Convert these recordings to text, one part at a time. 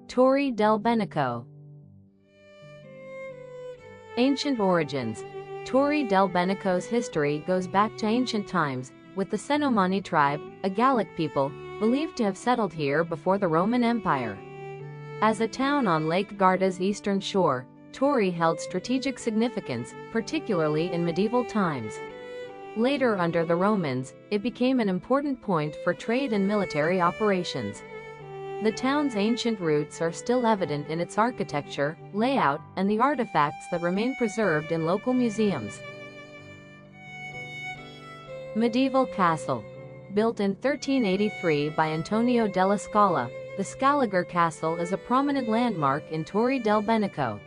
Torri del Benaco. Ancient origins. Torri del Benaco's history goes back to ancient times, with the Cenomani tribe, a Gallic people, believed to have settled here before the Roman Empire. As a town on Lake Garda's eastern shore, Torri held strategic significance, particularly in medieval times. Later under the Romans, it became an important point for trade and military operations. The town's ancient roots are still evident in its architecture, layout, and the artifacts that remain preserved in local museums. Medieval Castle. Built in 1383 by Antonio della Scala, the Scaliger Castle is a prominent landmark in Torri del Benaco.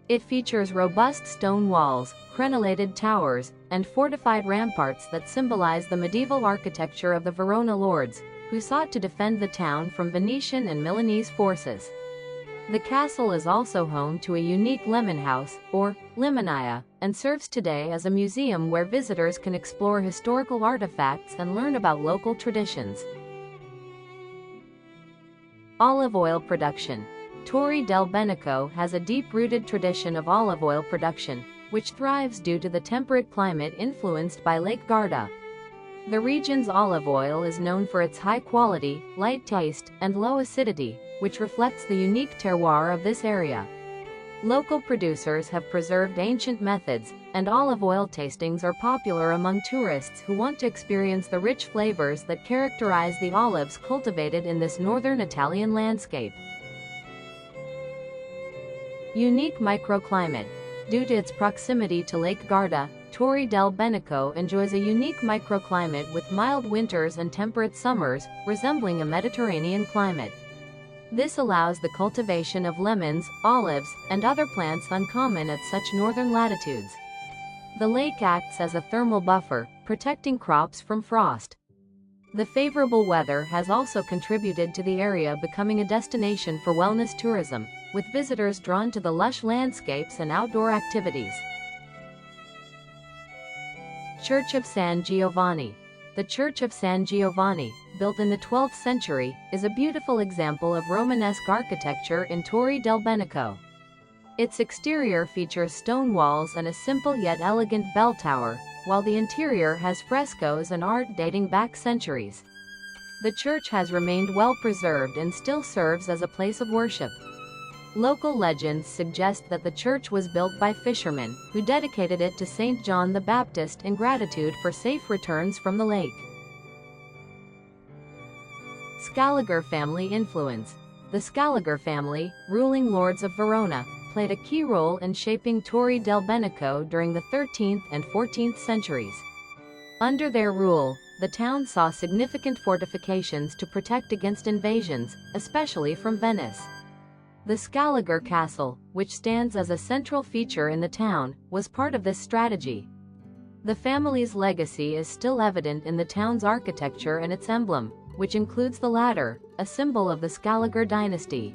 It features robust stone walls, crenellated towers, and fortified ramparts that symbolize the medieval architecture of the Verona lords, who sought to defend the town from Venetian and Milanese forces. The castle is also home to a unique lemon house, or limonaya, and serves today as a museum where visitors can explore historical artifacts and learn about local traditions. Olive oil production. Torri del Benaco has a deep-rooted tradition of olive oil production, which thrives due to the temperate climate influenced by Lake Garda. The region's olive oil is known for its high quality, light taste, and low acidity, which reflects the unique terroir of this area. Local producers have preserved ancient methods, and olive oil tastings are popular among tourists who want to experience the rich flavors that characterize the olives cultivated in this northern Italian landscape. Unique microclimate. Due to its proximity to Lake Garda, Torri del Benaco enjoys a unique microclimate with mild winters and temperate summers, resembling a Mediterranean climate. This allows the cultivation of lemons, olives, and other plants uncommon at such northern latitudes. The lake acts as a thermal buffer, protecting crops from frost. The favorable weather has also contributed to the area becoming a destination for wellness tourism, with visitors drawn to the lush landscapes and outdoor activities. Church of San Giovanni. The Church of San Giovanni, built in the 12th century, is a beautiful example of Romanesque architecture in Torri del Benaco. Its exterior features stone walls and a simple yet elegant bell tower, while the interior has frescoes and art dating back centuries. The church has remained well preserved and still serves as a place of worship. Local legends suggest that the church was built by fishermen, who dedicated it to Saint John the Baptist in gratitude for safe returns from the lake. Scaliger family influence. The Scaliger family, ruling lords of Verona, played a key role in shaping Torri del Benaco during the 13th and 14th centuries. Under their rule, the town saw significant fortifications to protect against invasions, especially from Venice. The Scaliger Castle, which stands as a central feature in the town, was part of this strategy. The family's legacy is still evident in the town's architecture and its emblem, which includes the ladder, a symbol of the Scaliger dynasty.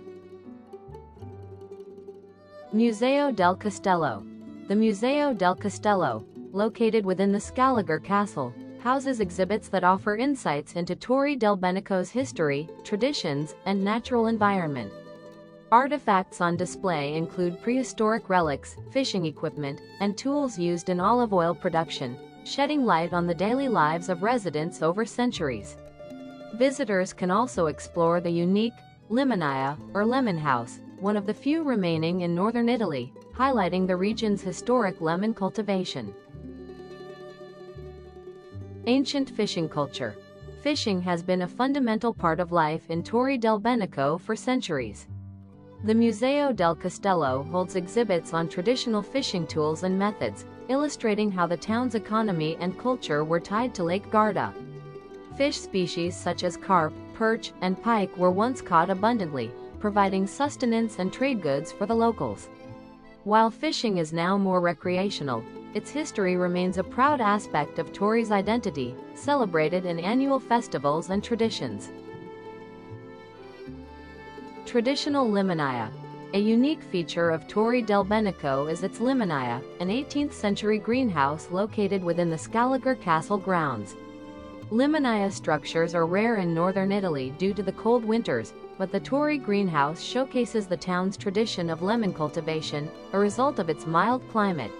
Museo del Castello. The Museo del Castello, located within the Scaliger Castle, houses exhibits that offer insights into Torri del Benaco's history, traditions, and natural environment. Artifacts on display include prehistoric relics, fishing equipment, and tools used in olive oil production, shedding light on the daily lives of residents over centuries. Visitors can also explore the unique limonaya, or lemon house, one of the few remaining in northern Italy, highlighting the region's historic lemon cultivation. Ancient fishing culture. Fishing has been a fundamental part of life in Torri del Benaco for centuries. The Museo del Castello holds exhibits on traditional fishing tools and methods, illustrating how the town's economy and culture were tied to Lake Garda. Fish species such as carp, perch, and pike were once caught abundantly, providing sustenance and trade goods for the locals. While fishing is now more recreational, its history remains a proud aspect of Torri's identity, celebrated in annual festivals and traditions. Traditional limonaya. A unique feature of Torri del Benaco is its limonaya, an 18th-century greenhouse located within the Scaliger Castle grounds. Limonite structures are rare in northern Italy due to the cold winters, but the Torri greenhouse showcases the town's tradition of lemon cultivation, a result of its mild climate.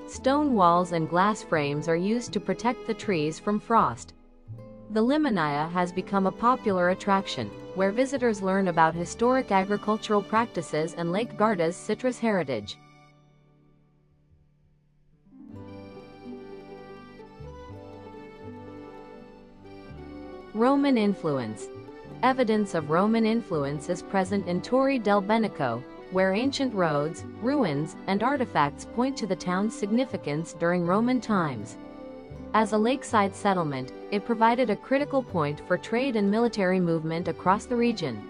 Stone walls and glass frames are used to protect the trees from frost. The Limonite has become a popular attraction, where visitors learn about historic agricultural practices and Lake Garda's citrus heritage. Roman influence. Evidence of Roman influence is present in Torri del Benaco, where ancient roads, ruins, and artifacts point to the town's significance during Roman times. As a lakeside settlement, it provided a critical point for trade and military movement across the region.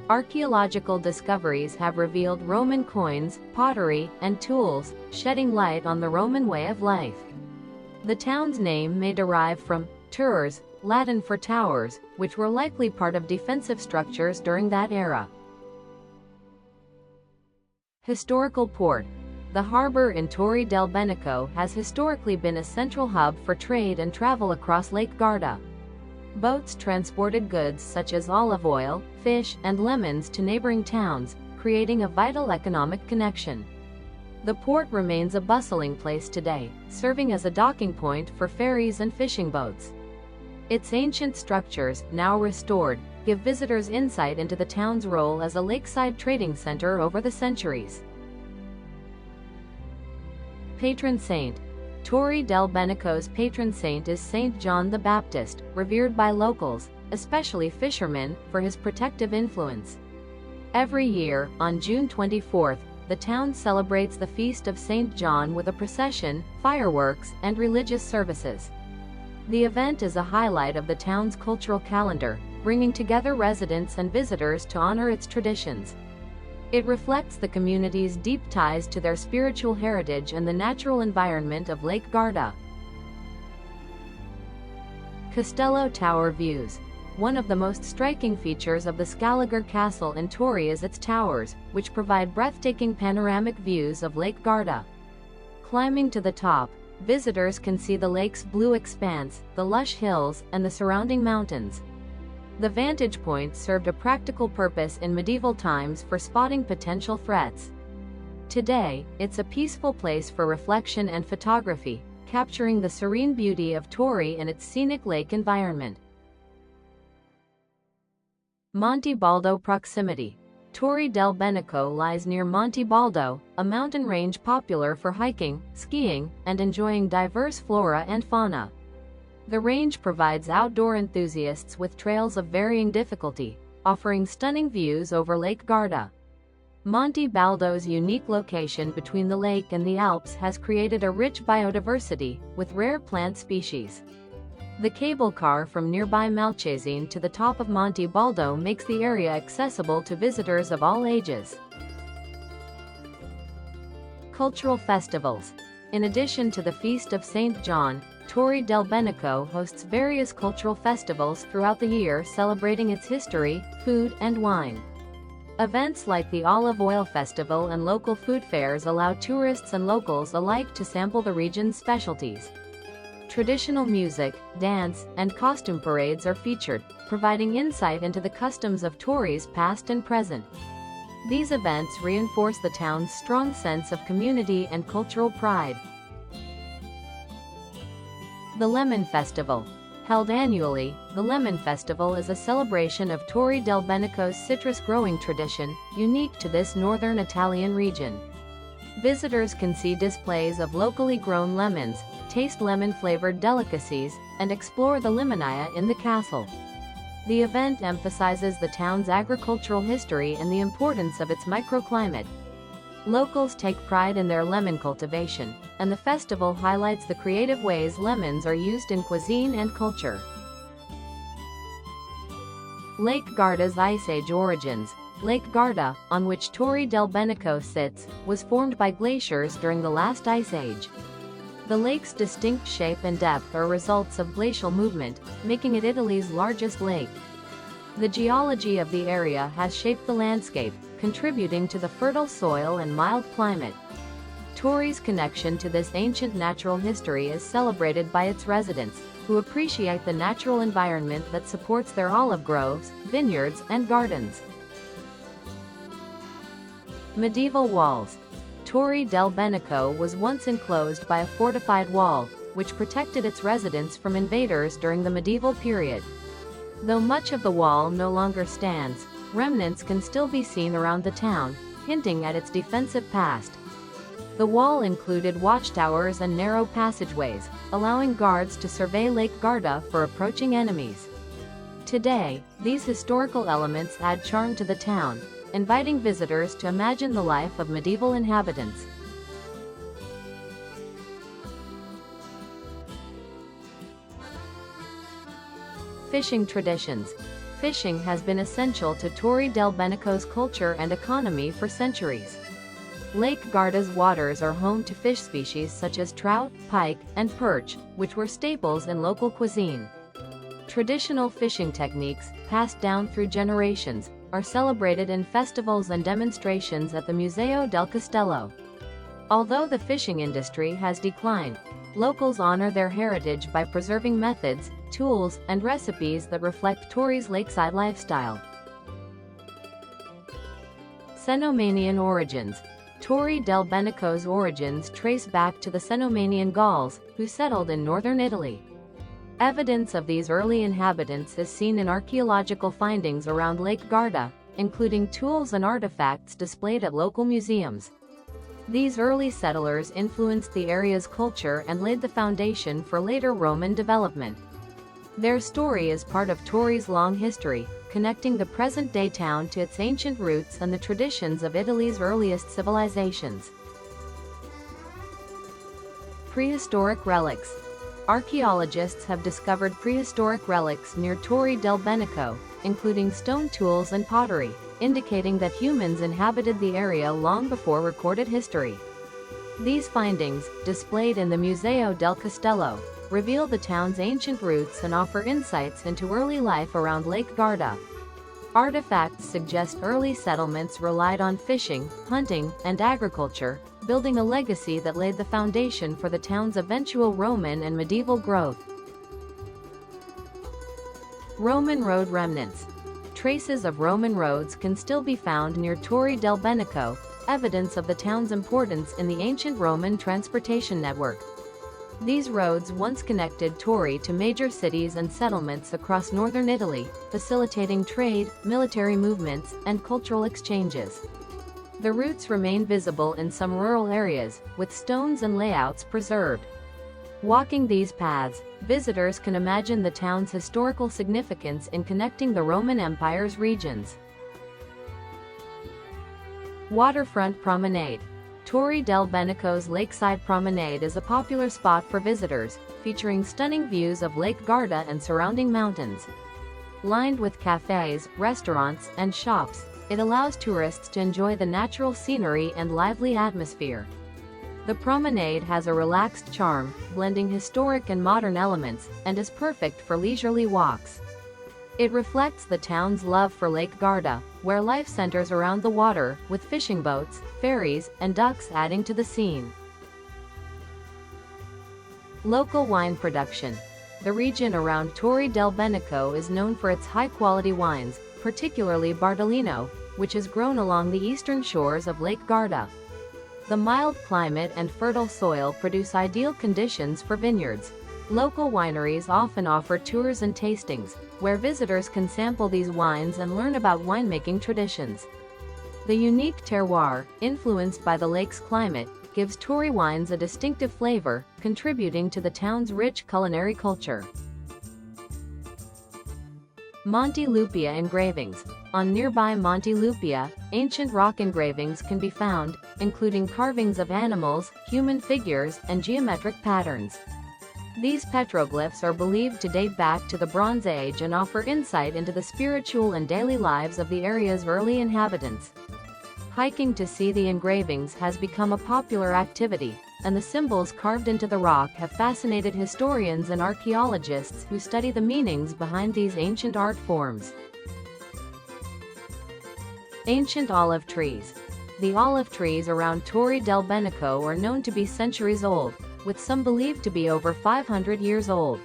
Archaeological discoveries have revealed Roman coins, pottery, and tools, shedding light on the Roman way of life. The town's name may derive from turres, Latin for towers, which were likely part of defensive structures during that era. Historical port. The harbor in Torri del Benaco has historically been a central hub for trade and travel across Lake Garda. Boats transported goods such as olive oil, fish, and lemons to neighboring towns, creating a vital economic connection. The port remains a bustling place today, serving as a docking point for ferries and fishing boats. Its ancient structures, now restored, give visitors insight into the town's role as a lakeside trading center over the centuries. Patron saint. Torri del Benaco's patron saint is Saint John the Baptist, revered by locals, especially fishermen, for his protective influence. Every year, on June 24th, the town celebrates the feast of Saint John with a procession, fireworks, and religious services. The event is a highlight of the town's cultural calendar, bringing together residents and visitors to honor its traditions. It reflects the community's deep ties to their spiritual heritage and the natural environment of Lake Garda. Castello Tower views. One of the most striking features of the Scenic Castle in Torri is its towers, which provide breathtaking panoramic views of Lake Garda. Climbing to the top, visitors can see the lake's blue expanse, the lush hills, and the surrounding mountains. The vantage point served a practical purpose in medieval times for spotting potential threats. Today, it's a peaceful place for reflection and photography, capturing the serene beauty of Torri and its scenic lake environment. Monte Baldo proximity. Torri del Benaco lies near Monte Baldo, a mountain range popular for hiking, skiing, and enjoying diverse flora and fauna. The range provides outdoor enthusiasts with trails of varying difficulty, offering stunning views over Lake Garda. Monte Baldo's unique location between the lake and the Alps has created a rich biodiversity, with rare plant species. The cable car from nearby Malcesine to the top of Monte Baldo makes the area accessible to visitors of all ages. Cultural festivals. In addition to the Feast of St. John, Torri del Benaco hosts various cultural festivals throughout the year celebrating its history, food, and wine. Events like the Olive Oil Festival and local food fairs allow tourists and locals alike to sample the region's specialties. Traditional music, dance, and costume parades are featured, providing insight into the customs of Torri's past and present. These events reinforce the town's strong sense of community and cultural pride. The Lemon Festival. Held annually, the Lemon Festival is a celebration of Torri del Benaco's citrus growing tradition, unique to this northern Italian region. Visitors can see displays of locally grown lemons, taste lemon-flavored delicacies, and explore the Limonite in the castle. The event emphasizes the town's agricultural history and the importance of its microclimate. Locals take pride in their lemon cultivation, and the festival highlights the creative ways lemons are used in cuisine and culture. Lake Garda's Ice Age origins. Lake Garda, on which Torri del Benaco sits, was formed by glaciers during the last ice age. The lake's distinct shape and depth are results of glacial movement, making it Italy's largest lake. The geology of the area has shaped the landscape, contributing to the fertile soil and mild climate. Torri's connection to this ancient natural history is celebrated by its residents, who appreciate the natural environment that supports their olive groves, vineyards, and gardens. Medieval walls. Torri del Benaco was once enclosed by a fortified wall, which protected its residents from invaders during the medieval period. Though much of the wall no longer stands, remnants can still be seen around the town, hinting at its defensive past. The wall included watchtowers and narrow passageways, allowing guards to survey Lake Garda for approaching enemies. Today, these historical elements add charm to the town, inviting visitors to imagine the life of medieval inhabitants. Fishing traditions. Fishing has been essential to Torri del Benaco's culture and economy for centuries. Lake Garda's waters are home to fish species such as trout, pike, and perch, which were staples in local cuisine. Traditional fishing techniques, passed down through generations, are celebrated in festivals and demonstrations at the Museo del Castello. Although the fishing industry has declined, locals honor their heritage by preserving methods, tools, and recipes that reflect Torri's lakeside lifestyle. Cenomanian origins. Torri del Benaco's origins trace back to the Cenomanian Gauls, who settled in northern Italy. Evidence of these early inhabitants is seen in archaeological findings around Lake Garda, including tools and artifacts displayed at local museums. These early settlers influenced the area's culture and laid the foundation for later Roman development. Their story is part of Torri's long history, connecting the present-day town to its ancient roots and the traditions of Italy's earliest civilizations. Prehistoric relics. Archaeologists have discovered prehistoric relics near Torri del Benaco, including stone tools and pottery, indicating that humans inhabited the area long before recorded history. These findings, displayed in the Museo del Castello, reveal the town's ancient roots and offer insights into early life around Lake Garda. Artifacts suggest early settlements relied on fishing, hunting, and agriculture, building a legacy that laid the foundation for the town's eventual Roman and medieval growth. Roman road remnants. Traces of Roman roads can still be found near Torri del Benaco, evidence of the town's importance in the ancient Roman transportation network. These roads once connected Torri to major cities and settlements across northern Italy, facilitating trade, military movements, and cultural exchanges. The routes remain visible in some rural areas, with stones and layouts preserved. Walking these paths, visitors can imagine the town's historical significance in connecting the Roman Empire's regions. Waterfront promenade. Torri del Benaco's Lakeside Promenade is a popular spot for visitors, featuring stunning views of Lake Garda and surrounding mountains. Lined with cafes, restaurants, and shops, it allows tourists to enjoy the natural scenery and lively atmosphere. The promenade has a relaxed charm, blending historic and modern elements, and is perfect for leisurely walks. It reflects the town's love for Lake Garda, where life centers around the water, with fishing boats, ferries, and ducks adding to the scene. Local wine production. The region around Torri del Benaco is known for its high-quality wines, particularly Bardolino, which is grown along the eastern shores of Lake Garda. The mild climate and fertile soil produce ideal conditions for vineyards. Local wineries often offer tours and tastings, where visitors can sample these wines and learn about winemaking traditions. The unique terroir, influenced by the lake's climate, gives Torri wines a distinctive flavor, contributing to the town's rich culinary culture. Monte Lupia engravings. On nearby Monte Lupia, ancient rock engravings can be found, including carvings of animals, human figures, and geometric patterns. These petroglyphs are believed to date back to the Bronze Age and offer insight into the spiritual and daily lives of the area's early inhabitants. Hiking to see the engravings has become a popular activity, and the symbols carved into the rock have fascinated historians and archaeologists who study the meanings behind these ancient art forms. Ancient olive trees. The olive trees around Torri del Benaco are known to be centuries old, with some believed to be over 500 years old.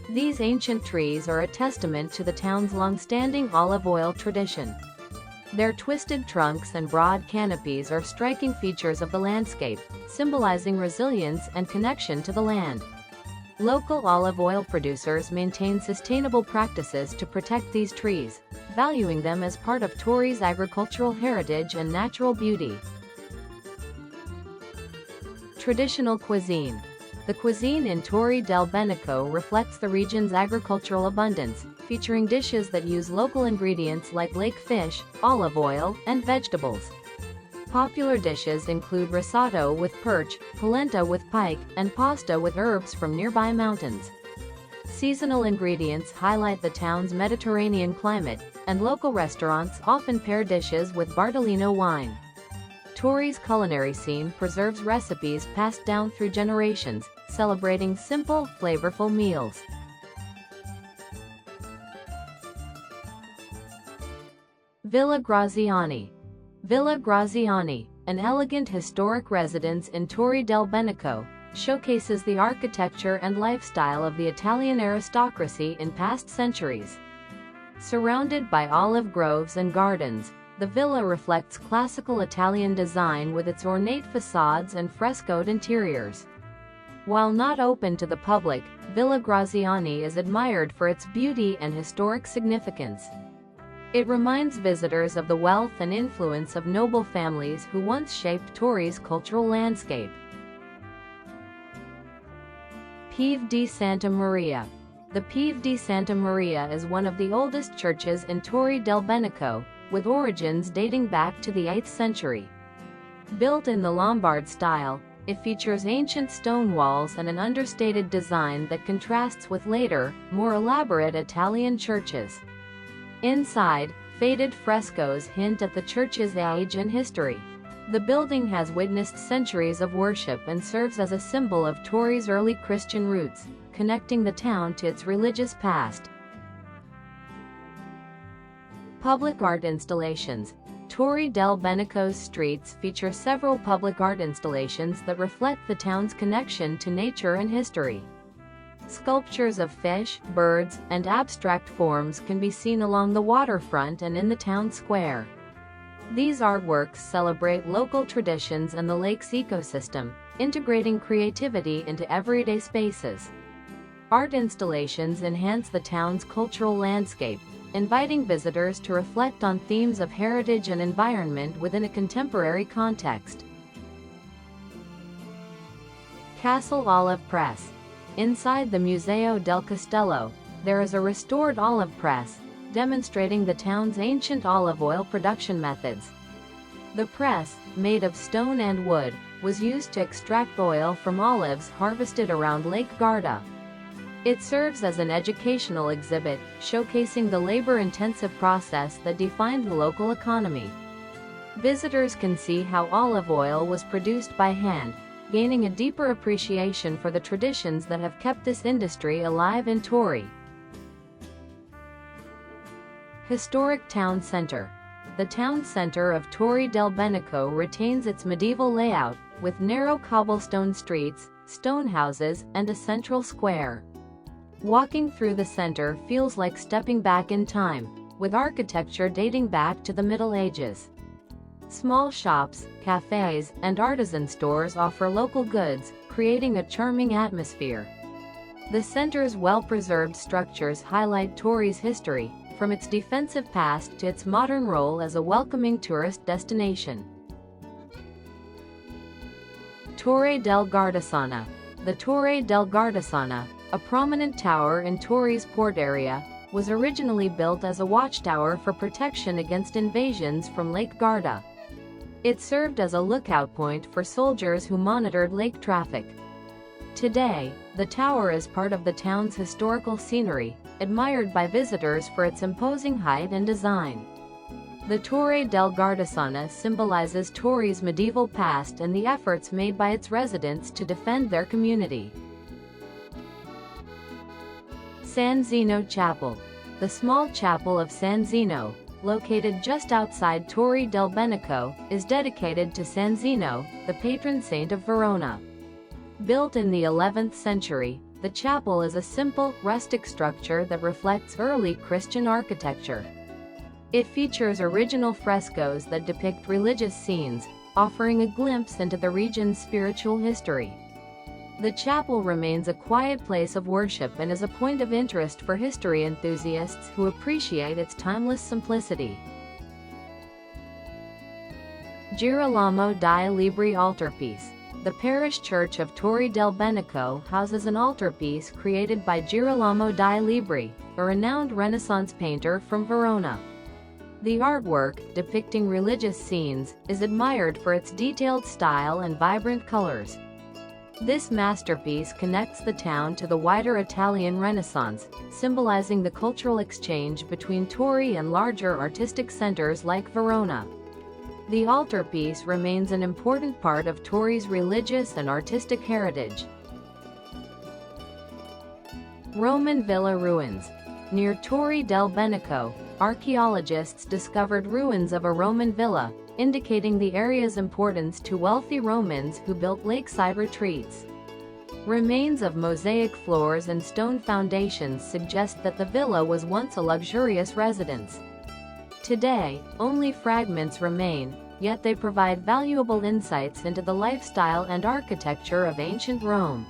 These ancient trees are a testament to the town's long-standing olive oil tradition. Their twisted trunks and broad canopies are striking features of the landscape, symbolizing resilience and connection to the land. Local olive oil producers maintain sustainable practices to protect these trees, valuing them as part of Torri's agricultural heritage and natural beauty. Traditional cuisine. The cuisine in Torri del Benaco reflects the region's agricultural abundance, featuring dishes that use local ingredients like lake fish, olive oil, and vegetables. Popular dishes include risotto with perch, polenta with pike, and pasta with herbs from nearby mountains. Seasonal ingredients highlight the town's Mediterranean climate, and local restaurants often pair dishes with Bardolino wine. Torri's culinary scene preserves recipes passed down through generations, celebrating simple, flavorful meals. Villa Graziani. Villa Graziani, an elegant historic residence in Torri del Benaco, showcases the architecture and lifestyle of the Italian aristocracy in past centuries. Surrounded by olive groves and gardens, the villa reflects classical Italian design with its ornate facades and frescoed interiors. While not open to the public, Villa Graziani is admired for its beauty and historic significance. It reminds visitors of the wealth and influence of noble families who once shaped Torri's cultural landscape. Pieve di Santa Maria. The Pieve di Santa Maria is one of the oldest churches in Torri del Benaco, with origins dating back to the 8th century. Built in the Lombard style, it features ancient stone walls and an understated design that contrasts with later, more elaborate Italian churches. Inside, faded frescoes hint at the church's age and history. The building has witnessed centuries of worship and serves as a symbol of Torri's early Christian roots, connecting the town to its religious past. Public art installations. Torri del Benaco's streets feature several public art installations that reflect the town's connection to nature and history. Sculptures of fish, birds, and abstract forms can be seen along the waterfront and in the town square. These artworks celebrate local traditions and the lake's ecosystem, integrating creativity into everyday spaces. Art installations enhance the town's cultural landscape, inviting visitors to reflect on themes of heritage and environment within a contemporary context. Castle Olive Press. Inside the Museo del Castello, there is a restored olive press, demonstrating the town's ancient olive oil production methods. The press, made of stone and wood, was used to extract oil from olives harvested around Lake Garda. It serves as an educational exhibit, showcasing the labor-intensive process that defined the local economy. Visitors can see how olive oil was produced by hand, gaining a deeper appreciation for the traditions that have kept this industry alive in Torri. Historic Town Center. The town center of Torri del Benaco retains its medieval layout, with narrow cobblestone streets, stone houses, and a central square. Walking through the center feels like stepping back in time, with architecture dating back to the Middle Ages. Small shops, cafes, and artisan stores offer local goods, creating a charming atmosphere. The center's well-preserved structures highlight Torri's history, from its defensive past to its modern role as a welcoming tourist destination. Torre del Gardasana. The Torre del Gardasana, a prominent tower in Torri's port area, was originally built as a watchtower for protection against invasions from Lake Garda. It served as a lookout point for soldiers who monitored lake traffic. Today, the tower is part of the town's historical scenery, admired by visitors for its imposing height and design. The Torre del Gardasana symbolizes Torri's medieval past and the efforts made by its residents to defend their community. San Zeno Chapel. The small chapel of San Zeno, located just outside Torri del Benaco, is dedicated to San Zeno, the patron saint of Verona. Built in the 11th century, The chapel is a simple, rustic structure that reflects early Christian architecture. It features original frescoes that depict religious scenes, offering a glimpse into the region's spiritual history. The chapel remains a quiet place of worship and is a point of interest for history enthusiasts who appreciate its timeless simplicity. Girolamo di Libri altarpiece. The parish church of Torri del Benaco houses an altarpiece created by Girolamo di Libri, a renowned Renaissance painter from Verona. The artwork, depicting religious scenes, is admired for its detailed style and vibrant colors. This masterpiece connects the town to the wider Italian Renaissance, symbolizing the cultural exchange between Torri and larger artistic centers like Verona. The altarpiece remains an important part of Torri's religious and artistic heritage. Roman villa ruins. Near Torri del Benaco, archaeologists discovered ruins of a Roman villa, indicating the area's importance to wealthy Romans who built lakeside retreats. Remains of mosaic floors and stone foundations suggest that the villa was once a luxurious residence. Today, only fragments remain, yet they provide valuable insights into the lifestyle and architecture of ancient Rome.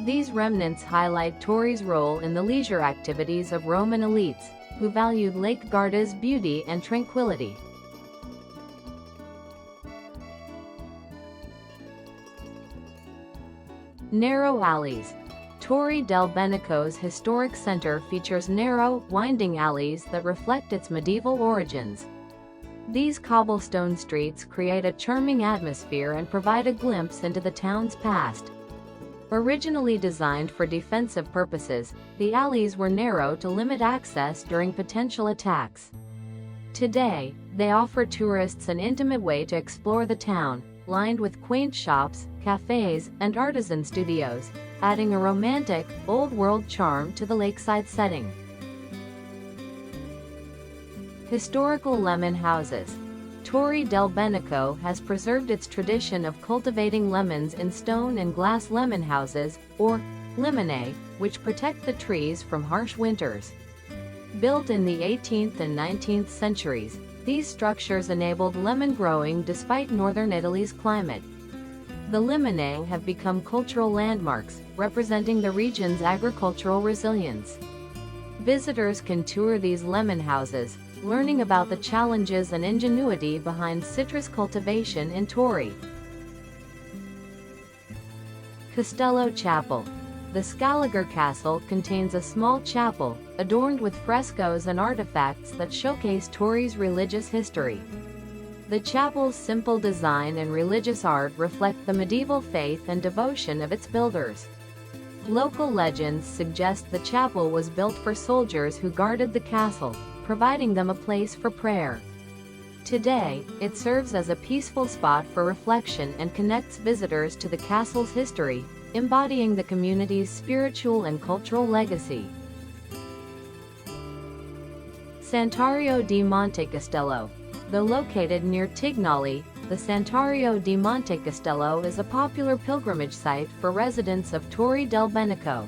These remnants highlight Torri's role in the leisure activities of Roman elites, who valued Lake Garda's beauty and tranquility. Narrow alleys. Torri del Benaco's historic center features narrow, winding alleys that reflect its medieval origins. These cobblestone streets create a charming atmosphere and provide a glimpse into the town's past. Originally designed for defensive purposes, the alleys were narrow to limit access during potential attacks. Today, they offer tourists an intimate way to explore the town, lined with quaint shops, cafes, and artisan studios, adding a romantic, old-world charm to the lakeside setting. Historical lemon houses. Torri del Benaco has preserved its tradition of cultivating lemons in stone and glass lemon houses, or limonee, which protect the trees from harsh winters. Built in the 18th and 19th centuries, these structures enabled lemon growing despite northern Italy's climate. The limonee have become cultural landmarks, representing the region's agricultural resilience. Visitors can tour these lemon houses, learning about the challenges and ingenuity behind citrus cultivation in Torri. Castello Chapel. The Scaliger Castle contains a small chapel, adorned with frescoes and artifacts that showcase Torri's religious history. The chapel's simple design and religious art reflect the medieval faith and devotion of its builders. Local legends suggest the chapel was built for soldiers who guarded the castle, providing them a place for prayer. Today, it serves as a peaceful spot for reflection and connects visitors to the castle's history, embodying the community's spiritual and cultural legacy. Santuario di Monte Castello. Though located near Tignoli, the Santuario di Monte Castello is a popular pilgrimage site for residents of Torri del Benaco.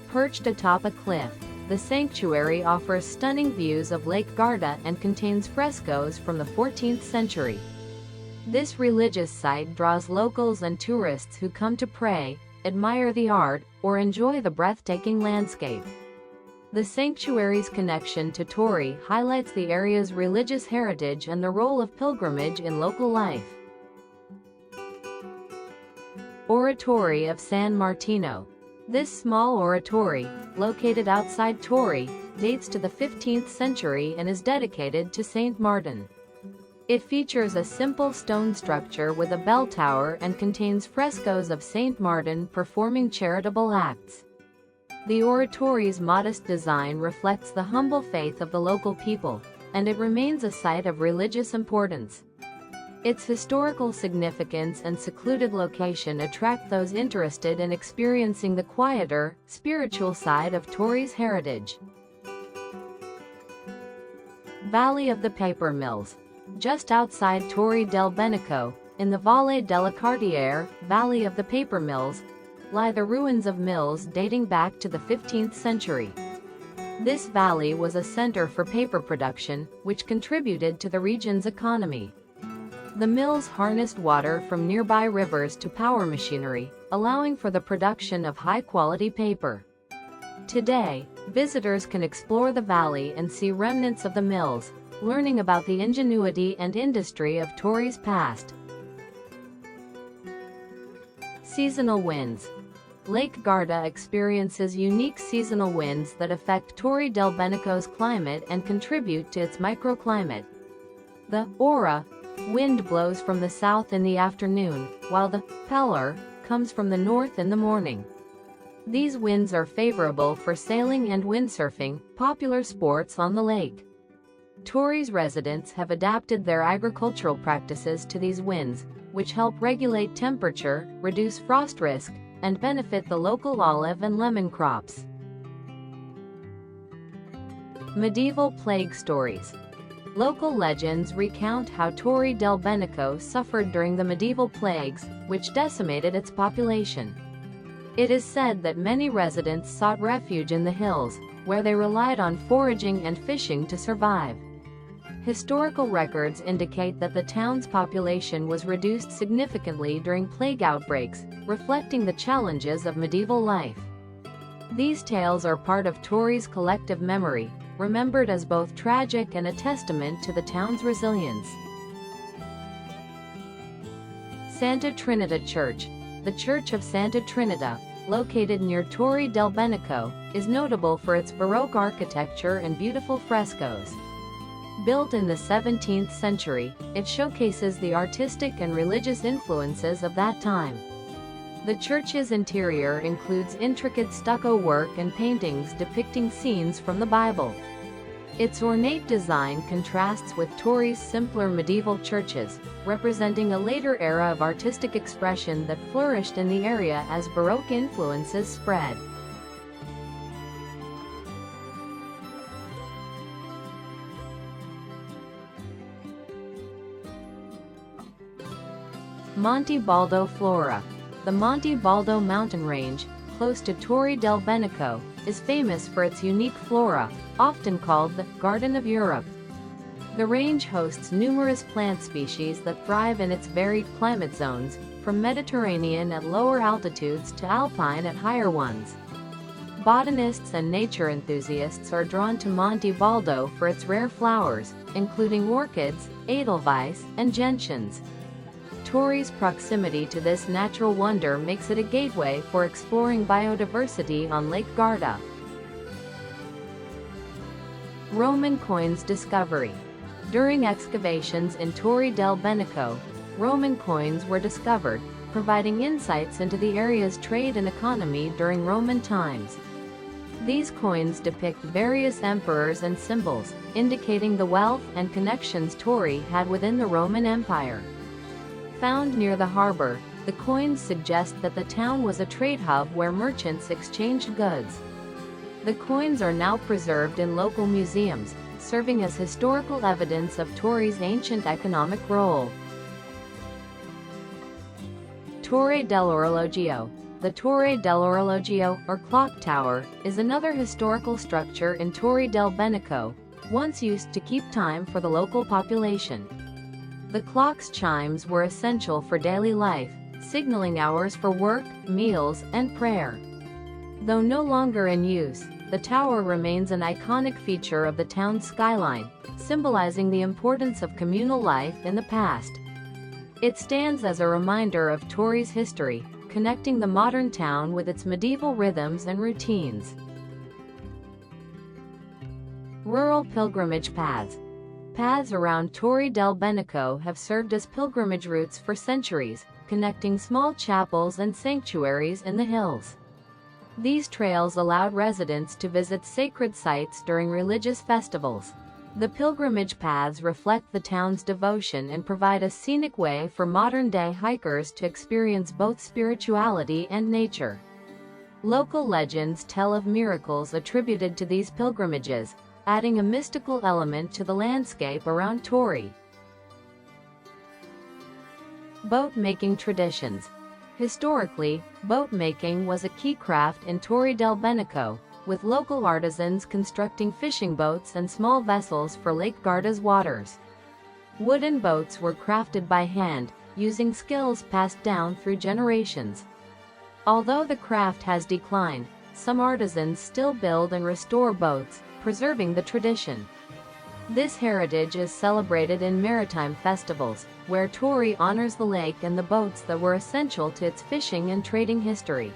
Perched atop a cliff, the sanctuary offers stunning views of Lake Garda and contains frescoes from the 14th century. This religious site draws locals and tourists who come to pray, admire the art, or enjoy the breathtaking landscape. The sanctuary's connection to Torri highlights the area's religious heritage and the role of pilgrimage in local life. Oratory of San Martino. This small oratory, located outside Torri, dates to the 15th century and is dedicated to Saint Martin. It features a simple stone structure with a bell tower and contains frescoes of Saint Martin performing charitable acts. The oratory's modest design reflects the humble faith of the local people, and it remains a site of religious importance. Its historical significance and secluded location attract those interested in experiencing the quieter, spiritual side of Torri's heritage. Valley of the Paper Mills. Just outside Torri del Benaco, in the Valle della Cartiere, Valley of the Paper Mills, lie the ruins of mills dating back to the 15th century. This valley was a center for paper production, which contributed to the region's economy. The mills harnessed water from nearby rivers to power machinery, allowing for the production of high-quality paper. Today, visitors can explore the valley and see remnants of the mills, learning about the ingenuity and industry of Torri's past. Seasonal winds. Lake Garda experiences unique seasonal winds that affect Torri del Benaco's climate and contribute to its microclimate. The ora wind blows from the south in the afternoon, while the pelar comes from the north in the morning. These winds are favorable for sailing and windsurfing, popular sports on the lake. Torri's residents have adapted their agricultural practices to these winds, which help regulate temperature, reduce frost risk, and benefit the local olive and lemon crops. Medieval plague stories. Local legends recount how Torri del Benaco suffered during the medieval plagues, which decimated its population. It is said that many residents sought refuge in the hills, where they relied on foraging and fishing to survive. Historical records indicate that the town's population was reduced significantly during plague outbreaks, reflecting the challenges of medieval life. These tales are part of Torri's collective memory, remembered as both tragic and a testament to the town's resilience. Santa Trinita Church. The Church of Santa Trinita, located near Torri del Benaco, is notable for its Baroque architecture and beautiful frescoes. Built in the 17th century, it showcases the artistic and religious influences of that time. The church's interior includes intricate stucco work and paintings depicting scenes from the Bible. Its ornate design contrasts with Torri's simpler medieval churches, representing a later era of artistic expression that flourished in the area as Baroque influences spread. Monte Baldo flora. The Monte Baldo mountain range, close to Torri del Benaco, is famous for its unique flora, often called the Garden of Europe. The range hosts numerous plant species that thrive in its varied climate zones, from Mediterranean at lower altitudes to alpine at higher ones. Botanists and nature enthusiasts are drawn to Monte Baldo for its rare flowers, including orchids, edelweiss, and gentians. Torri's proximity to this natural wonder makes it a gateway for exploring biodiversity on Lake Garda. Roman coins discovery. During excavations in Torri del Benaco, Roman coins were discovered, providing insights into the area's trade and economy during Roman times. These coins depict various emperors and symbols, indicating the wealth and connections Torri had within the Roman Empire. Found near the harbor, the coins suggest that the town was a trade hub where merchants exchanged goods. The coins are now preserved in local museums, serving as historical evidence of Torri's ancient economic role. Torre dell'Orologio. The Torre dell'Orologio, or clock tower, is another historical structure in Torri del Benaco, once used to keep time for the local population. The clock's chimes were essential for daily life, signaling hours for work, meals, and prayer. Though no longer in use, the tower remains an iconic feature of the town's skyline, symbolizing the importance of communal life in the past. It stands as a reminder of Torri's history, connecting the modern town with its medieval rhythms and routines. Rural pilgrimage paths. Paths around Torri del Benaco have served as pilgrimage routes for centuries, connecting small chapels and sanctuaries in the hills. These trails allowed residents to visit sacred sites during religious festivals. The pilgrimage paths reflect the town's devotion and provide a scenic way for modern-day hikers to experience both spirituality and nature. Local legends tell of miracles attributed to these pilgrimages, adding a mystical element to the landscape around Torri. Boat-making traditions. Historically, boat making was a key craft in Torri del Benaco, with local artisans constructing fishing boats and small vessels for Lake Garda's waters. Wooden boats were crafted by hand, using skills passed down through generations. Although the craft has declined, some artisans still build and restore boats, preserving the tradition. This heritage is celebrated in maritime festivals, where Torri honors the lake and the boats that were essential to its fishing and trading history.